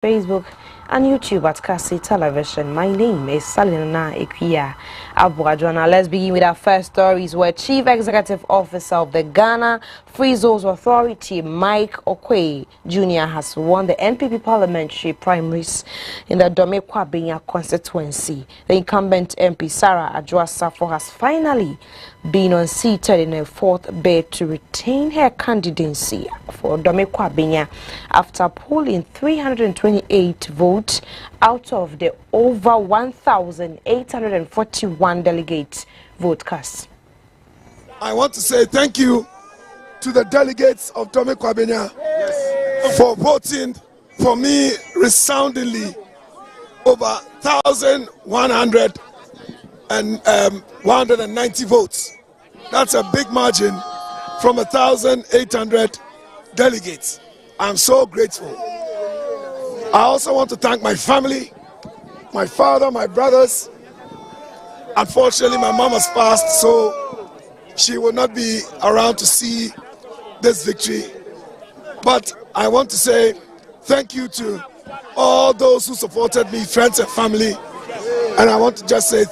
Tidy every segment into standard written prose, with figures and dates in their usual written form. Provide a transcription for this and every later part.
Facebook and YouTube at Caci Television. My name is Salina Equia Abuadwana. Let's begin with our first stories where Chief Executive Officer of the Ghana Free Zones Authority, Mike Okwe Jr. has won the NPP parliamentary primaries in the Dome-Kwabenya constituency. The incumbent MP Sarah Adjoa-Safo has finally been unseated in a fourth bid to retain her candidacy for Dome-Kwabenya after polling 328 votes out of the over 1,841 delegates vote cast. I want to say thank you to the delegates of Dome-Kwabenya for voting for me resoundingly over 1,190 votes. That's a big margin from 1,800 delegates. I'm so grateful. I also want to thank my family, my father, my brothers. Unfortunately, my mom has passed, so she will not be around to see this victory. But I want to say thank you to all those who supported me, friends and family. And I want to just say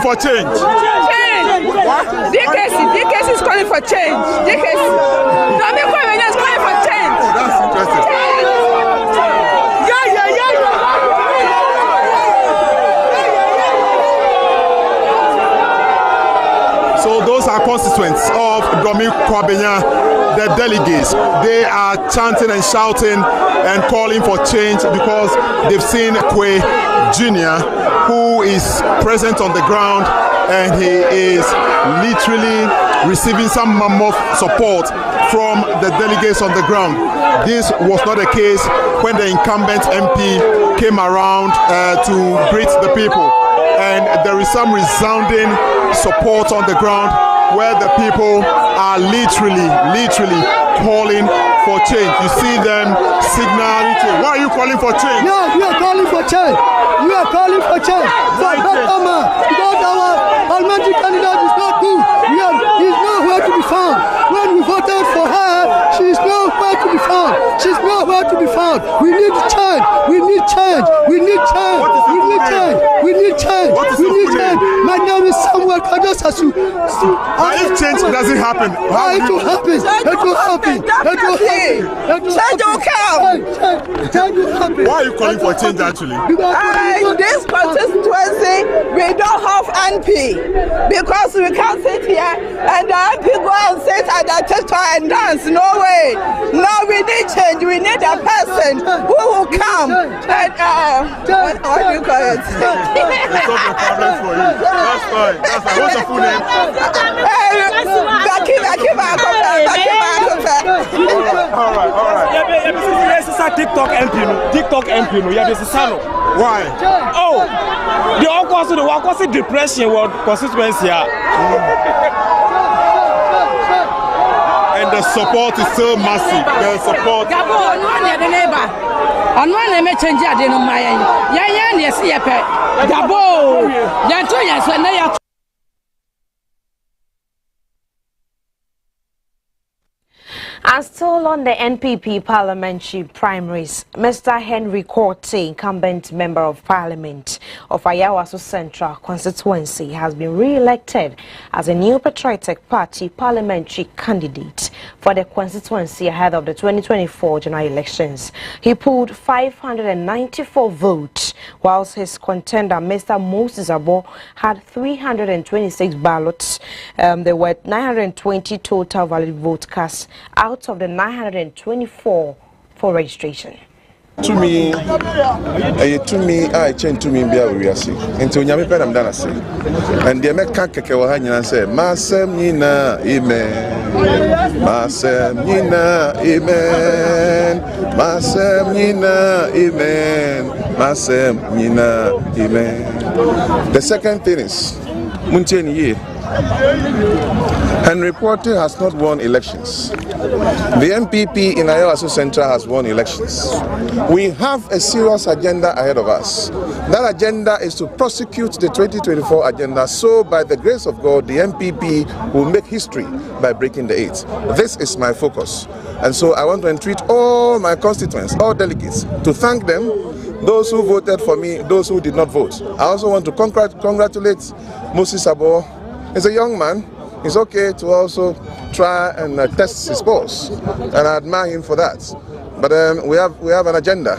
for change. What? DKC is calling for change. DKC. Dome-Kwabenya is calling for change. Oh, that's interesting. So those are constituents of Dome-Kwabenya, the delegates. They are chanting and shouting and calling for change because they've seen Kwe Jr., who is present on the ground, and he is literally receiving some mammoth support from the delegates on the ground. This was not the case when the incumbent MP came around to greet the people, and there is some resounding support on the ground where the people are literally calling for change. You see them signaling change. Why are you calling for change? Yeah, we are calling for change. We are calling for change. For that man, because our parliamentary candidate is not good. He's nowhere to be found. When we voted for her, she is nowhere to be found. She's nowhere to be found. We need change. We need change. We need change. We need change. We need change. We need change. My name is Samuel Kajasasu. If change doesn't happen, it will happen. It will happen. It will happen. Change will come. Change will happen. Why are you calling for change actually? In this constituency, we don't have NP because we can't sit here and the NP go and sit at the TikTok and dance. No way. No, we need change. We need a person who will come and what do you call it? Let's solve the problem for you. That's fine. That's fine. What's your full name? All right. This is a TikTok MP. Why? Oh, the all depression world constituency. And the support is so massive. The support. And still on the NPP parliamentary primaries, Mr. Henry Korte, incumbent member of parliament of Ayawaso Central constituency, has been re-elected as a new Patriotic Party parliamentary candidate for the constituency ahead of the 2024 general elections. He pulled 594 votes, whilst his contender, Mr. Moses Abo, had 326 ballots. There were 920 total valid vote cast out of the 924 for registration. To me, I change to me be a we see. Until Yami Pedam Dana say, and the American Kakawahan say, Masem Nina, Amen. Masem Nina, Amen. Masem Nina, Amen. Masem Nina, Amen. The second thing is, Munchen ye. Henry Quarty has not won elections. The MPP in Ayawaso Central has won elections. We have a serious agenda ahead of us. That agenda is to prosecute the 2024 agenda, so by the grace of God, the MPP will make history by breaking the 8. This is my focus. And so I want to entreat all my constituents, all delegates, to thank them, those who voted for me, those who did not vote. I also want to congratulate Moses Abo. He's a young man. It's okay to also try and test his balls, and I admire him for that. But we have an agenda,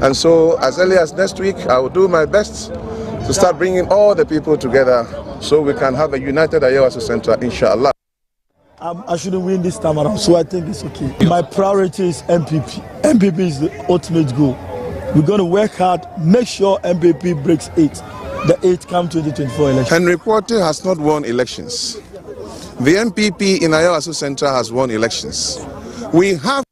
and so as early as next week, I will do my best to start bringing all the people together so we can have a united Ayawaso Central, inshallah. I shouldn't win this time around, so I think it's okay. My priority is MPP. MPP is the ultimate goal. We're going to work hard, make sure MPP breaks 8. The 8 come 2024 election. Henry Quarty has not won elections. The MPP in Ayawaso Central has won elections. We have.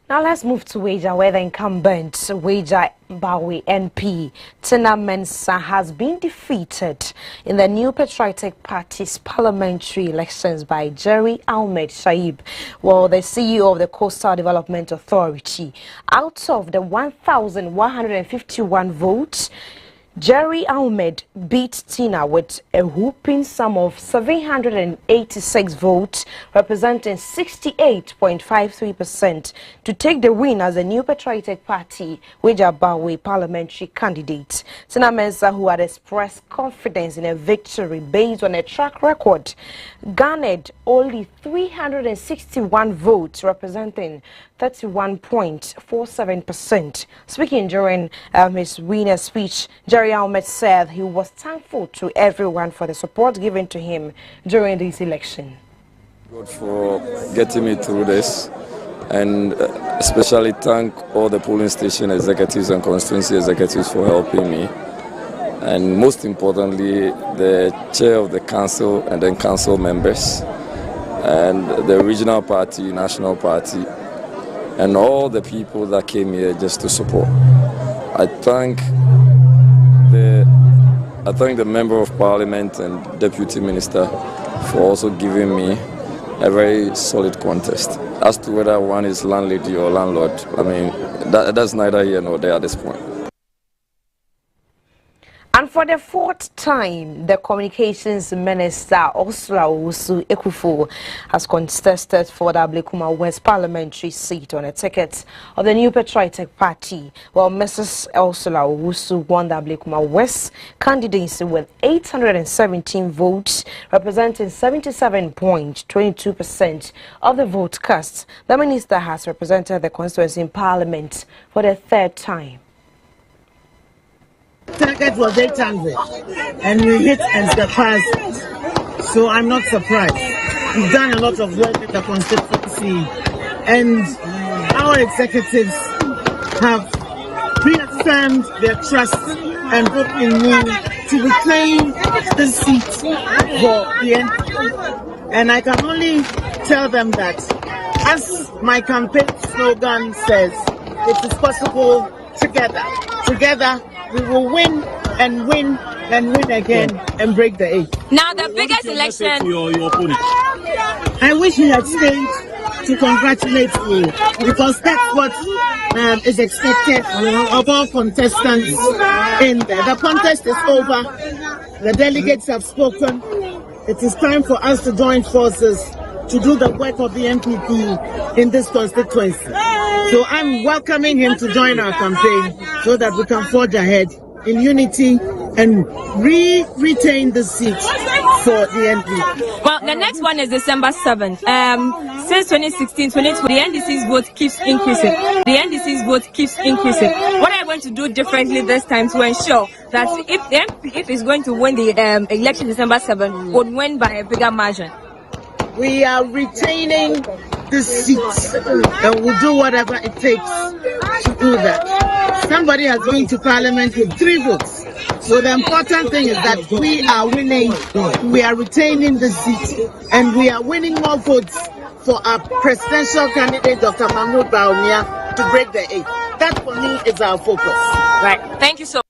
Now let's move to Waja, where the incumbent Waja Bawe NP Tina Mensah has been defeated in the New Patriotic Party's parliamentary elections by Jerry Ahmed Shaib, well, the CEO of the Coastal Development Authority. Out of the 1,151 votes, Jerry Ahmed beat Tina with a whooping sum of 786 votes, representing 68.53%, to take the win as the New Patriotic Party Waja Bawe parliamentary candidate. Tina Mensah, who had expressed confidence in a victory based on a track record, garnered only 361 votes, representing 31.47%. Speaking during his winner speech, Jerry Ahmed said he was thankful to everyone for the support given to him during this election. God for getting me through this, and especially thank all the polling station executives and constituency executives for helping me. And most importantly, the chair of the council and then council members, and the regional party, national party, and all the people that came here just to support. I thank the Member of Parliament and Deputy Minister for also giving me a very solid contest. As to whether one is landlady or landlord, I mean, that's neither here nor there at this point. And for the fourth time, the Communications Minister, Ursula Owusu-Ekufo, has contested for the Ablekuma West parliamentary seat on a ticket of the New Patriotic Party. Well, Mrs. Ursula Owusu won the Ablekuma West candidacy with 817 votes, representing 77.22% of the vote cast. The minister has represented the constituency in Parliament for the third time. Target was 800 and we hit and surpassed, so I'm not surprised. We've done a lot of work in the constituency, and our executives have reaffirmed their trust and hope in me to reclaim the seat for the NPP. And I can only tell them that, as my campaign slogan says, it is possible together. Together we will win and win and win again and break the 8. Now the biggest election. Your opponent. I wish he had stayed to congratulate me, because that's what is expected of all contestants in there. The contest is over. The delegates have spoken. It is time for us to join forces to do the work of the MPP in this constituency. So I'm welcoming him to join our campaign so that we can forge ahead in unity and retain the seat for the NPP. Well, the next one is December 7th. Since 2016, 2020, the NDC's vote keeps increasing. The NDC's vote keeps increasing. What are you going to do differently this time to ensure that if the MPP is going to win the election December 7th, would win by a bigger margin? We are retaining the seat and we'll do whatever it takes to do that. Somebody has been to Parliament with 3 votes. So the important thing is that we are winning, we are retaining the seat, and we are winning more votes for our presidential candidate, Dr. Mahmoud Bawumia, to break the 8. That for me is our focus. Right. Thank you so much.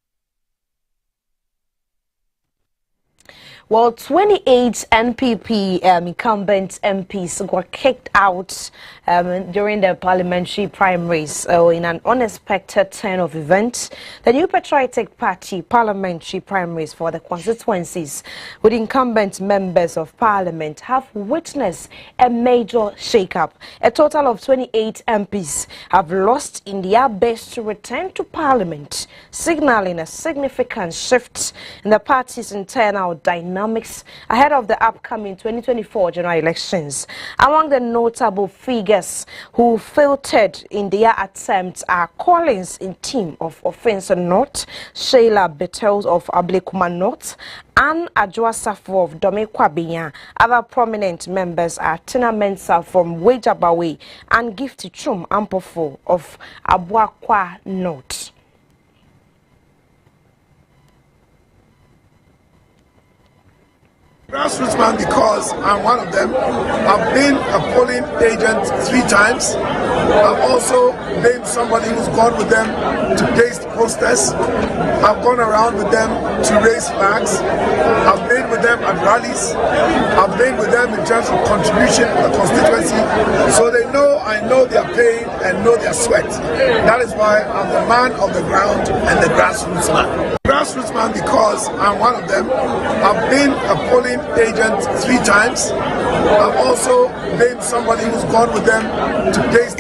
Well, 28 NPP incumbent MPs were kicked out during the parliamentary primaries in an unexpected turn of events. The New Patriotic Party parliamentary primaries for the constituencies with incumbent members of parliament have witnessed a major shake-up. A total of 28 MPs have lost in their best to return to parliament, signaling a significant shift in the party's internal dynamics ahead of the upcoming 2024 general elections. Among the notable figures who filtered in their attempts are Collins in team of Offense North, Sheila Bettles of Ablekuma North, Anne Adjoasafo of Dome Kwabinya. Other prominent members are Tina Mensah from Wejabawe and Gifty Chum Ampofo of Abuakwa North. Grassroots man because I'm one of them. I've been a polling agent 3 times. I've also been somebody who's gone with them to paste posters. I've gone around with them to raise flags. I've been with them at rallies. I've been with them in terms of contribution to the constituency. So they know I know their pain and know their sweat. That is why I'm the man of the ground and the grassroots man. Grassroots man because I'm one of them. I've been a polling agent 3 times. I've also been somebody who's gone with them to paste.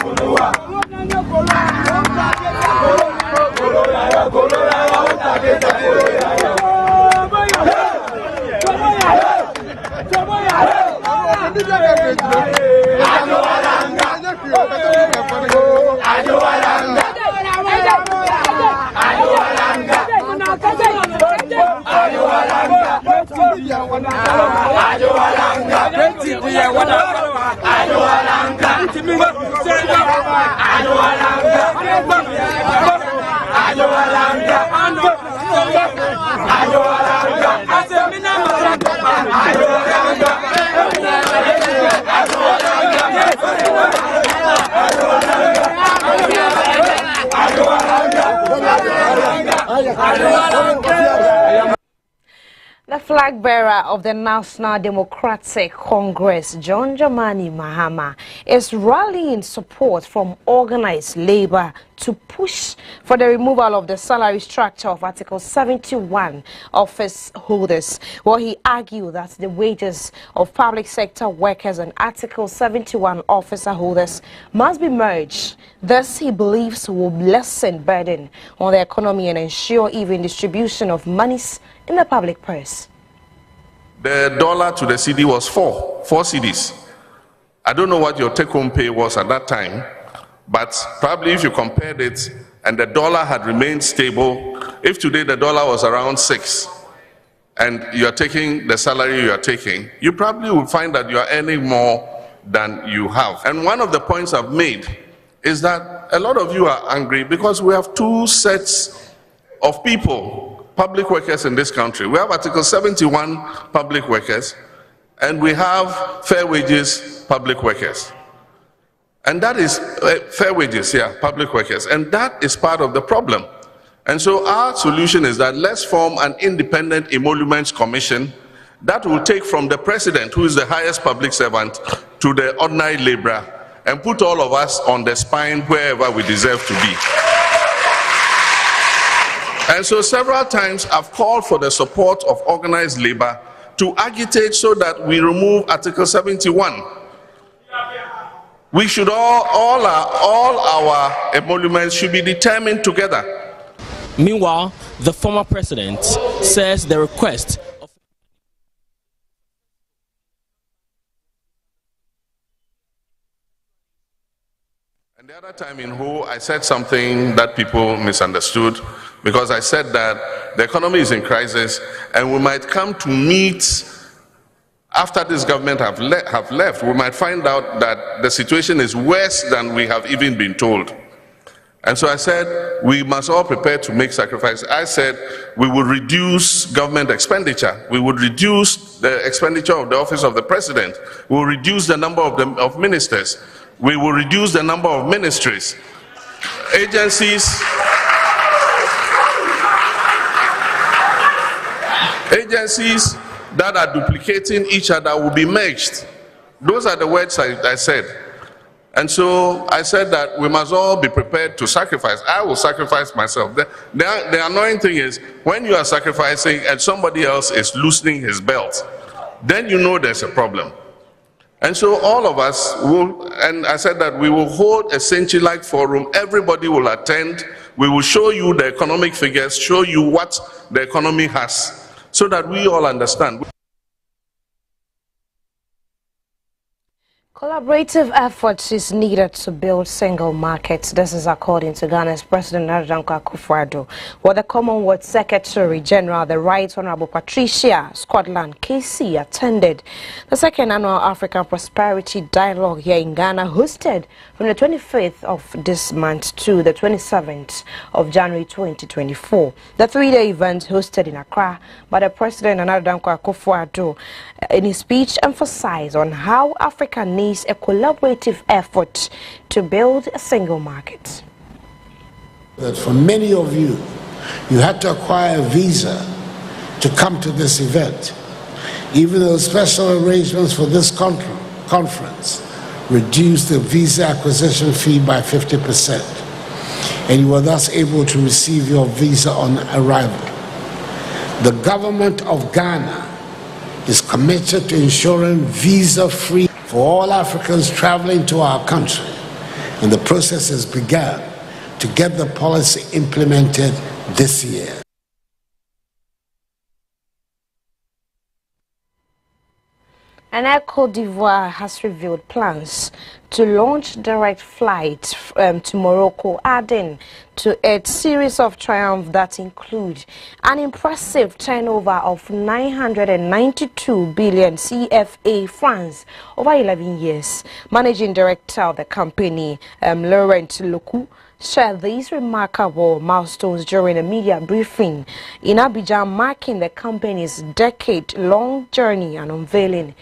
The flag bearer of the National Democratic Congress, John Dramani Mahama, is rallying support from organized labor to push for the removal of the salary structure of Article 71 office holders. Well, he argued that the wages of public sector workers and Article 71 officer holders must be merged. This, he believes, will lessen burden on the economy and ensure even distribution of monies in the public purse. The dollar to the CD was 4 CDs. I don't know what your take-home pay was at that time, but probably if you compared it and the dollar had remained stable, if today the dollar was around 6 and you're taking the salary you are taking, you probably would find that you are earning more than you have. And one of the points I've made is that a lot of you are angry because we have 2 sets of people, public workers in this country. We have Article 71 public workers and we have fair wages public workers. And that is fair wages, public workers. And that is part of the problem. And so our solution is that let's form an independent emoluments commission that will take from the president, who is the highest public servant, to the ordinary laborer, and put all of us on the spine wherever we deserve to be. And so several times I've called for the support of organized labor to agitate so that we remove Article 71. We should all our emoluments should be determined together. Meanwhile, the former president says the request of and the other time in Ho, I said something that people misunderstood, because I said that the economy is in crisis and we might come to meet after this government have left, we might find out that the situation is worse than we have even been told. And so I said, we must all prepare to make sacrifices. I said, we would reduce government expenditure. We would reduce the expenditure of the office of the president. We will reduce the number of ministers. We will reduce the number of ministries. Agencies that are duplicating each other will be merged. Those are the words I said. And so I said that we must all be prepared to sacrifice. I will sacrifice myself. The annoying thing is when you are sacrificing and somebody else is loosening his belt, then you know there's a problem. And so all of us will, and I said that we will hold a century-like forum. Everybody will attend. We will show you the economic figures, show you what the economy has, so that we all understand. Collaborative efforts is needed to build single markets. This is according to Ghana's President Nana Akufo-Addo. While the Commonwealth Secretary General, the Right Honourable Patricia Scotland Caci, attended the second annual African Prosperity Dialogue here in Ghana, hosted from the 25th of this month to the 27th of January 2024. The three-day event hosted in Accra by the President Nana Akufo-Addo, in his speech emphasized on how Africa needs a collaborative effort to build a single market. That for many of you, you had to acquire a visa to come to this event. Even though special arrangements for this conference reduced the visa acquisition fee by 50%, and you were thus able to receive your visa on arrival. The government of Ghana is committed to ensuring visa-free for all Africans traveling to our country, and the process has begun to get the policy implemented this year. And Air Côte d'Ivoire has revealed plans to launch direct flights to Morocco, adding to its series of triumphs that include an impressive turnover of 992 billion CFA francs over 11 years. Managing Director of the company, Laurent Loku, shared these remarkable milestones during a media briefing in Abidjan, marking the company's decade-long journey and unveiling